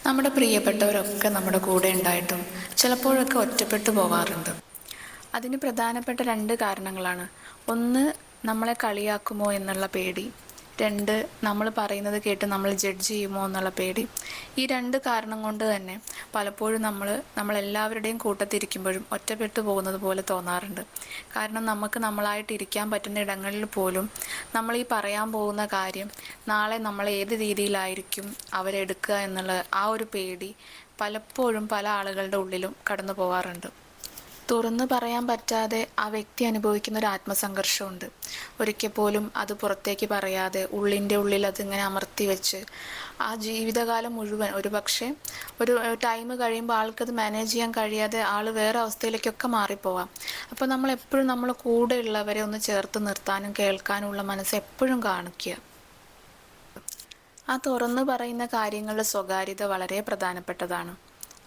നമ്മുടെ പ്രിയപ്പെട്ടവരൊക്കെ നമ്മുടെ കൂടെ ഉണ്ടായിട്ടും ചിലപ്പോഴൊക്കെ ഒറ്റപ്പെട്ടു പോവാറുണ്ട്. അതിന് പ്രധാനപ്പെട്ട 2 കാരണങ്ങളാണ്. ഒന്ന്, നമ്മളെ കളിയാക്കുമോ എന്നുള്ള പേടി. 2, നമ്മൾ പറയുന്നത് കേട്ട് നമ്മൾ ജഡ്ജ് ചെയ്യുമോ എന്നുള്ള പേടി. ഈ 2 കാരണം കൊണ്ട് തന്നെ പലപ്പോഴും നമ്മളെല്ലാവരുടെയും കൂട്ടത്തിരിക്കുമ്പോഴും ഒറ്റപ്പെട്ടു പോകുന്നത് പോലെ തോന്നാറുണ്ട്. കാരണം നമുക്ക് നമ്മളായിട്ട് ഇരിക്കാൻ പറ്റുന്ന ഇടങ്ങളിൽ പോലും നമ്മൾ ഈ പറയാൻ പോകുന്ന കാര്യം നാളെ നമ്മൾ ഏത് രീതിയിലായിരിക്കും അവരെടുക്കുക എന്നുള്ള ആ ഒരു പേടി പലപ്പോഴും പല ആളുകളുടെ ഉള്ളിലും കടന്നു പോകാറുണ്ട്. തുറന്നു പറയാൻ പറ്റാതെ ആ വ്യക്തി അനുഭവിക്കുന്ന ഒരു ആത്മസംഘർഷമുണ്ട്. ഒരിക്കൽ പോലും അത് പുറത്തേക്ക് പറയാതെ ഉള്ളിൻ്റെ ഉള്ളിൽ അതിങ്ങനെ അമർത്തി വെച്ച് ആ ജീവിതകാലം മുഴുവൻ ഒരു ടൈം കഴിയുമ്പോൾ ആൾക്കത് മാനേജ് ചെയ്യാൻ കഴിയാതെ ആൾ വേറെ അവസ്ഥയിലേക്കൊക്കെ മാറിപ്പോവാം. അപ്പോൾ നമ്മളെപ്പോഴും നമ്മൾ കൂടെയുള്ളവരെ ഒന്ന് ചേർത്ത് നിർത്താനും കേൾക്കാനും ഉള്ള മനസ്സ് എപ്പോഴും കാണിക്കുക. ആ തുറന്നു പറയുന്ന കാര്യങ്ങളുടെ സ്വകാര്യത വളരെ പ്രധാനപ്പെട്ടതാണ്.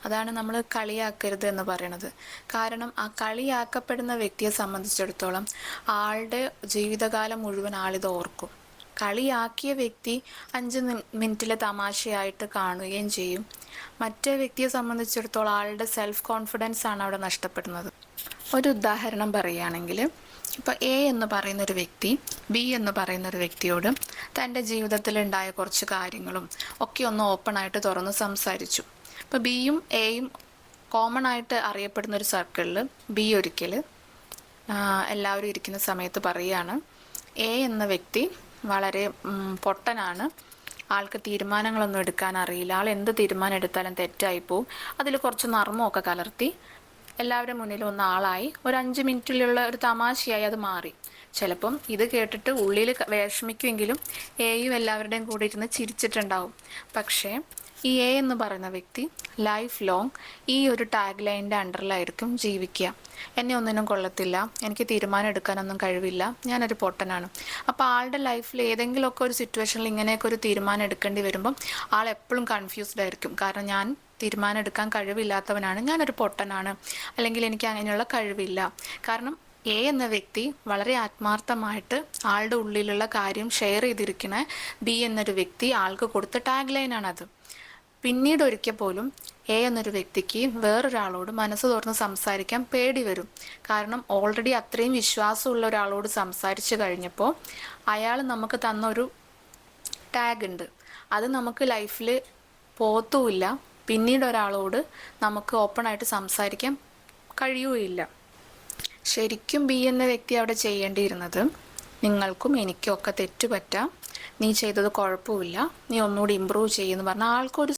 അതാണ് നമ്മൾ കളിയാക്കരുത് എന്ന് പറയുന്നത്. കാരണം ആ കളിയാക്കപ്പെടുന്ന വ്യക്തിയെ സംബന്ധിച്ചിടത്തോളം ആളുടെ ജീവിതകാലം മുഴുവൻ ആളിത് ഓർക്കും. കളിയാക്കിയ വ്യക്തി 5 മിനിറ്റിലെ തമാശയായിട്ട് കാണുകയും ചെയ്യും. മറ്റേ വ്യക്തിയെ സംബന്ധിച്ചിടത്തോളം ആളുടെ സെൽഫ് കോൺഫിഡൻസ് ആണ് അവിടെ നഷ്ടപ്പെടുന്നത്. ഒരു ഉദാഹരണം പറയുകയാണെങ്കിൽ, ഇപ്പോൾ എ എന്ന് പറയുന്ന ഒരു വ്യക്തി ബി എന്ന് പറയുന്ന ഒരു വ്യക്തിയോട് തൻ്റെ ജീവിതത്തിലുണ്ടായ കുറച്ച് കാര്യങ്ങളും ഒക്കെ ഒന്ന് ഓപ്പണായിട്ട് തുറന്ന് സംസാരിച്ചു. ഇപ്പോൾ ബിയും എയും കോമൺ ആയിട്ട് അറിയപ്പെടുന്ന ഒരു സർക്കിളിൽ ബി ഒരിക്കൽ എല്ലാവരും ഇരിക്കുന്ന സമയത്ത് പറയുകയാണ്, എ എന്ന വ്യക്തി വളരെ പൊട്ടനാണ്, ആൾക്ക് തീരുമാനങ്ങളൊന്നും എടുക്കാൻ അറിയില്ല, ആൾ എന്ത് തീരുമാനം എടുത്താലും തെറ്റായിപ്പോവും, അതിൽ കുറച്ച് നർമ്മമൊക്കെ കലർത്തി എല്ലാവരുടെ മുന്നിലും ഒന്ന് ആളായി ഒരു 5 മിനിറ്റിലുള്ള ഒരു തമാശയായി അത് മാറി. ചിലപ്പം ഇത് കേട്ടിട്ട് ഉള്ളിൽ വിഷമിക്കുമെങ്കിലും എയും എല്ലാവരുടെയും കൂടെ ഇരുന്ന് ചിരിച്ചിട്ടുണ്ടാവും. പക്ഷേ ഈ എ എന്ന് പറയുന്ന വ്യക്തി ലൈഫ് ലോങ് ഈ ഒരു ടാഗ് ലൈനിൻ്റെ അണ്ടറിലായിരിക്കും ജീവിക്കുക. എന്നെ ഒന്നിനും കൊള്ളത്തില്ല, എനിക്ക് തീരുമാനം എടുക്കാനൊന്നും കഴിവില്ല, ഞാനൊരു പൊട്ടനാണ്. അപ്പോൾ ആളുടെ ലൈഫിൽ ഏതെങ്കിലുമൊക്കെ ഒരു സിറ്റുവേഷനിൽ ഇങ്ങനെയൊക്കെ ഒരു തീരുമാനം എടുക്കേണ്ടി വരുമ്പം ആൾ എപ്പോഴും കൺഫ്യൂസ്ഡ് ആയിരിക്കും. കാരണം ഞാൻ തീരുമാനം എടുക്കാൻ കഴിവില്ലാത്തവനാണ്, ഞാനൊരു പൊട്ടനാണ്, അല്ലെങ്കിൽ എനിക്ക് അങ്ങനെയുള്ള കഴിവില്ല. കാരണം എ എന്ന വ്യക്തി വളരെ ആത്മാർത്ഥമായിട്ട് ആളുടെ ഉള്ളിലുള്ള കാര്യം ഷെയർ ചെയ്തിരിക്കുന്ന ബി എന്നൊരു വ്യക്തി ആൾക്ക് കൊടുത്ത ടാഗ് ലൈനാണത്. പിന്നീട് ഒരിക്കൽ പോലും എ എന്നൊരു വ്യക്തിക്ക് വേറൊരാളോട് മനസ്സ് തുറന്ന് സംസാരിക്കാൻ പേടി വരും. കാരണം ഓൾറെഡി അത്രയും വിശ്വാസമുള്ള ഒരാളോട് സംസാരിച്ച് കഴിഞ്ഞപ്പോൾ അയാൾ നമുക്ക് തന്നൊരു ടാഗ് ഉണ്ട്, അത് നമുക്ക് ലൈഫിൽ പോത്തുമില്ല. പിന്നീട് ഒരാളോട് നമുക്ക് ഓപ്പണായിട്ട് സംസാരിക്കാൻ കഴിയുകയില്ല. ശരിക്കും ബി എന്ന വ്യക്തി അവിടെ ചെയ്യേണ്ടിയിരുന്നത്, നിങ്ങൾക്കും എനിക്കും ഒക്കെ തെറ്റുപറ്റാം, നീ ചെയ്തത് കുഴപ്പമില്ല, നീ ഒന്നുകൂടി ഇമ്പ്രൂവ് ചെയ്യുമെന്ന് പറഞ്ഞാൽ ആൾക്കൊരു